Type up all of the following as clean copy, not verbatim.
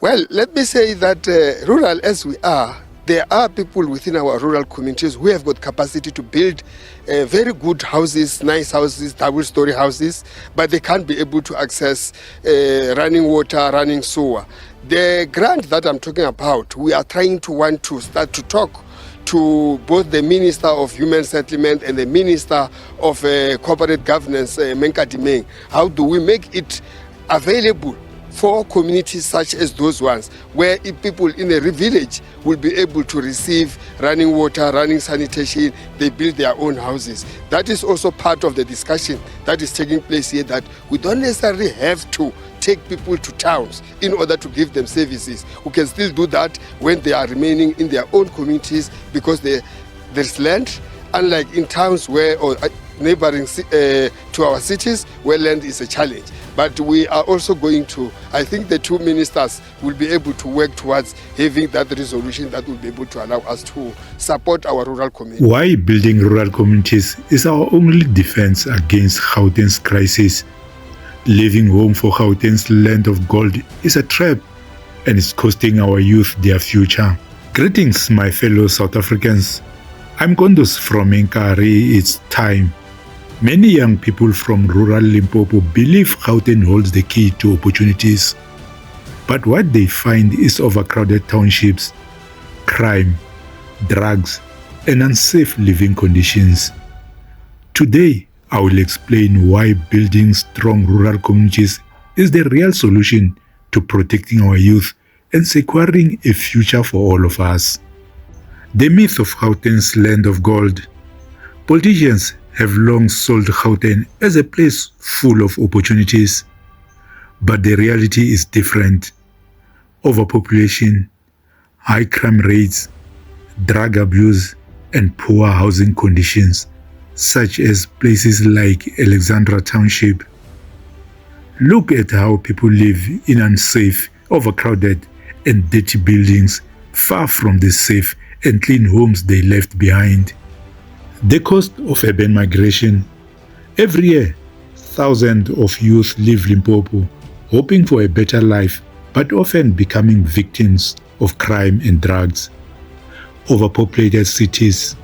Well, let me say that rural as we are, there are people within our rural communities who have got capacity to build very good houses, nice houses, double-story houses, but they can't be able to access running water, running sewer. The grant that I'm talking about, we are trying to want to start to talk to both the Minister of Human Settlement and the Minister of Corporate Governance, Menka Dimeng. How do we make it available for communities such as those ones, where people in a village will be able to receive running water, running sanitation, they build their own houses. That is also part of the discussion that is taking place here, that we don't necessarily have to take people to towns in order to give them services. We can still do that when they are remaining in their own communities, because there's land, unlike in towns where, or neighboring to our cities, where land is a challenge. But we are also going to, I think the two ministers will be able to work towards having that resolution that will be able to allow us to support our rural community. Why building rural communities is our only defense against Gauteng's crisis. Leaving home for Gauteng's land of gold is a trap, and it's costing our youth their future. Greetings, my fellow South Africans. I'm Kondos from Nkari. It's time. Many young people from rural Limpopo believe Gauteng holds the key to opportunities. But what they find is overcrowded townships, crime, drugs, and unsafe living conditions. Today, I will explain why building strong rural communities is the real solution to protecting our youth and securing a future for all of us. The myth of Gauteng's land of gold. Politicians have long sold Gauteng as a place full of opportunities. But the reality is different. Overpopulation, high crime rates, drug abuse, and poor housing conditions, such as places like Alexandra township. Look at how people live in unsafe, overcrowded, and dirty buildings, far from the safe and clean homes they left behind. The cost of urban migration. Every year, thousands of youth leave Limpopo, hoping for a better life, but often becoming victims of crime and drugs. Overpopulated cities,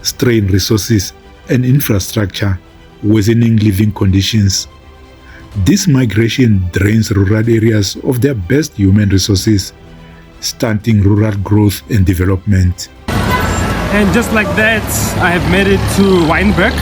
strained resources and infrastructure, worsening living conditions. This migration drains rural areas of their best human resources, stunting rural growth and development. And just like that, I have made it to Wynberg,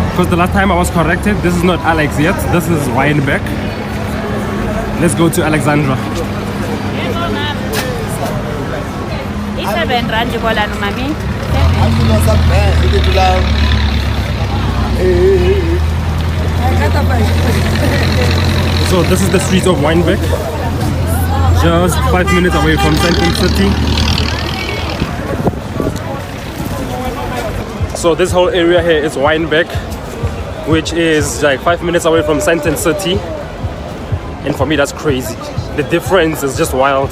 because the last time I was corrected, this is not Alex yet, this is Wynberg. Let's go to Alexandra. So this is the street of Wynberg, just 5 minutes away from Central City. So this whole area here is Wynberg, which is like 5 minutes away from Sandton City. And for me, that's crazy. The difference is just wild.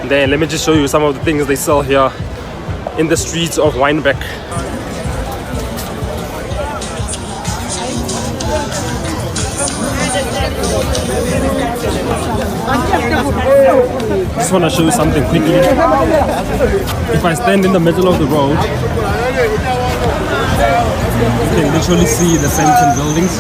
Then let me just show you some of the things they sell here in the streets of Wynberg. Just want to show you something quickly. If I stand in the middle of the road, you can literally see the Sandton buildings.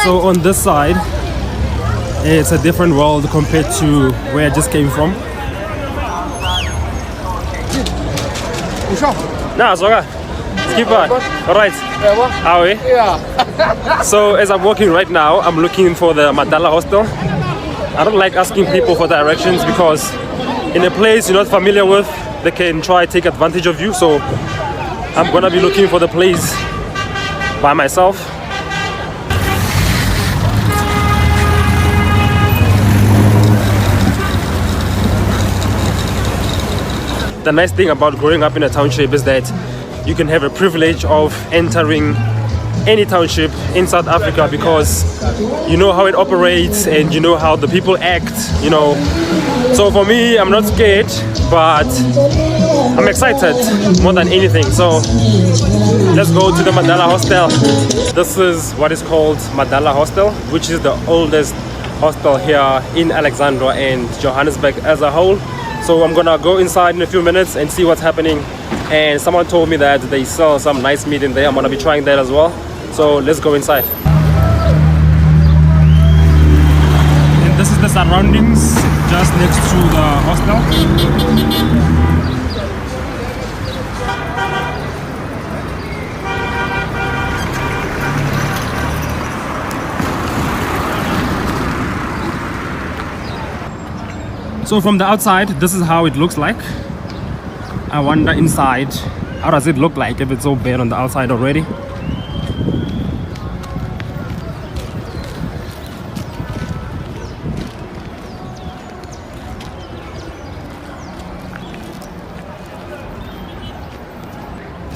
So on this side, it's a different world compared to where I just came from. Nah, it's okay. Keep on. Alright. How are we? Yeah. So as I'm walking right now, I'm looking for the Madala hostel. I don't like asking people for directions, because in a place you're not familiar with, they can try to take advantage of you. So I'm gonna be looking for the place by myself. the nice thing about growing up in a township is that you can have a privilege of entering any township in South Africa because you know how it operates and you know how the people act, you know. So for me, I'm not scared, but I'm excited more than anything. So let's go to the Madala Hostel. This is what is called Madala Hostel, which is the oldest hostel here in Alexandra and Johannesburg as a whole. So I'm gonna go inside in a few minutes and see what's happening. And someone told me that they sell some nice meat in there. I'm gonna be trying that as well. So let's go inside. And this is the surroundings just next to the hostel. So from the outside, this is how it looks like. I wonder inside, how does it look like if it's so bad on the outside already?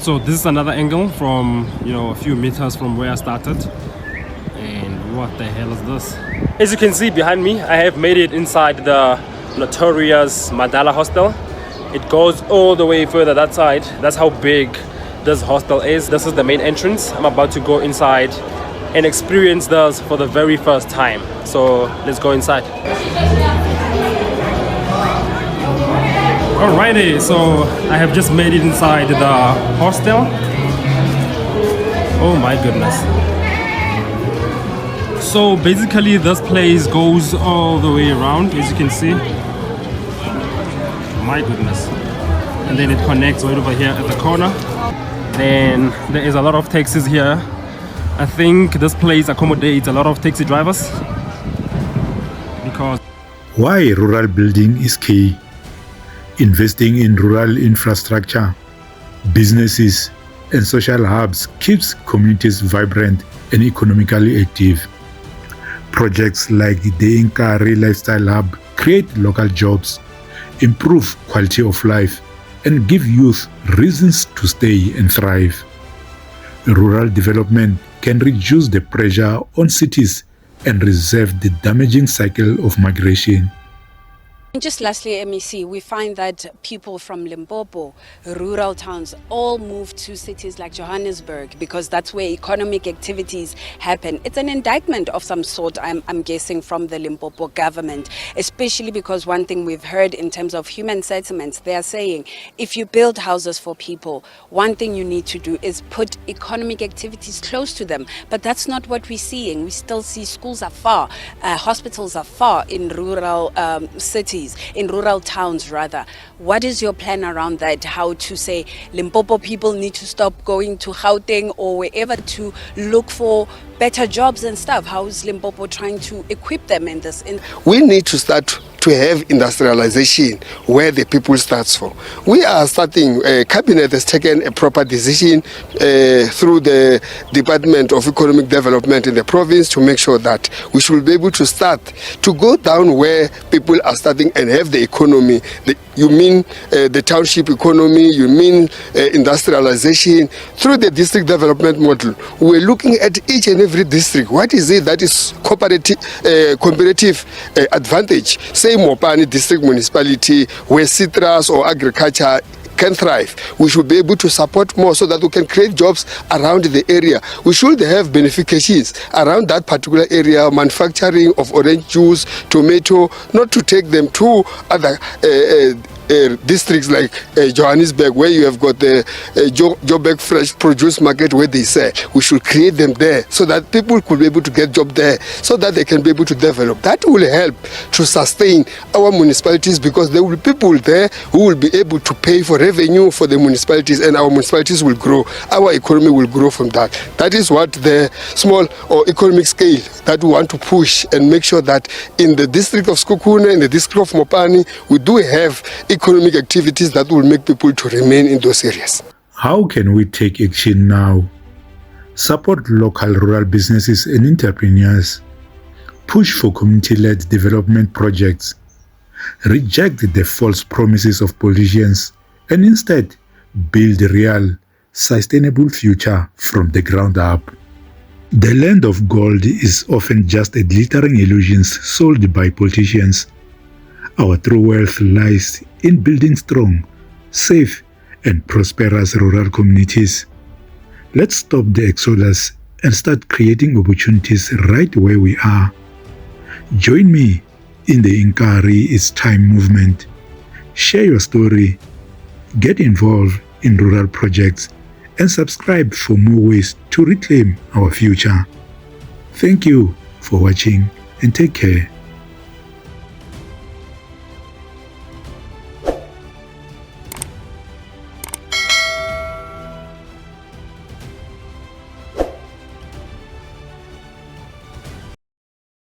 So this is another angle from, you know, a few meters from where I started. And what the hell is this? As you can see behind me, I have made it inside the notorious Madala Hostel. It goes all the way further that side. That's how big this hostel is. This is the main entrance. I'm about to go inside and experience this for the very first time. So let's go inside. Alrighty, so I have just made it inside the hostel. Oh my goodness. So basically this place goes all the way around, as you can see. My goodness. And then it connects right over here at the corner. Then there is a lot of taxis here. I think this place accommodates a lot of taxi drivers because Why rural building is key. Investing in rural infrastructure, businesses, and social hubs keeps communities vibrant and economically active. Projects like the Inkari Lifestyle Hub create local jobs, improve quality of life, and give youth reasons to stay and thrive. Rural development can reduce the pressure on cities and reverse the damaging cycle of migration. And just lastly, MEC, we find that people from Limpopo, rural towns, all move to cities like Johannesburg because that's where economic activities happen. It's an indictment of some sort, I'm guessing, from the Limpopo government, especially because one thing we've heard in terms of human settlements, they are saying if you build houses for people, one thing you need to do is put economic activities close to them. But that's not what we're seeing. We still see schools are far, hospitals are far in rural cities. In rural towns rather. What is your plan around that? How to say Limpopo people need to stop going to Gauteng or wherever to look for better jobs and stuff? How is Limpopo trying to equip them in this? We need to start to have industrialization where the people starts from. We are starting, Cabinet has taken a proper decision through the Department of Economic Development in the province to make sure that we should be able to start to go down where people are starting and have the economy. You mean the township economy, you mean industrialization. Through the district development model, we're looking at each and every district. What is it that is comparative advantage? Say Mopani district municipality where citrus or agriculture can thrive. We should be able to support more so that we can create jobs around the area. We should have beneficiaries around that particular area, manufacturing of orange juice, tomato, not to take them to other districts like Johannesburg, where you have got the Joburg Fresh Produce Market where they sell. We should create them there so that people could be able to get job there, so that they can be able to develop. That will help to sustain our municipalities because there will be people there who will be able to pay for revenue for the municipalities, and our municipalities will grow. Our economy will grow from that. That is what the small or economic scale that we want to push and make sure that in the district of Skukune, in the district of Mopani, we do have economic activities that will make people to remain in those areas. How can we take action now? Support local rural businesses and entrepreneurs. Push for community-led development projects. Reject the false promises of politicians and instead build a real, sustainable future from the ground up. The land of gold is often just a glittering illusion sold by politicians. Our true wealth lies in building strong, safe, and prosperous rural communities. Let's stop the exodus and start creating opportunities right where we are. Join me in the Inkari It's Time movement. Share your story, get involved in rural projects, and subscribe for more ways to reclaim our future. Thank you for watching and take care.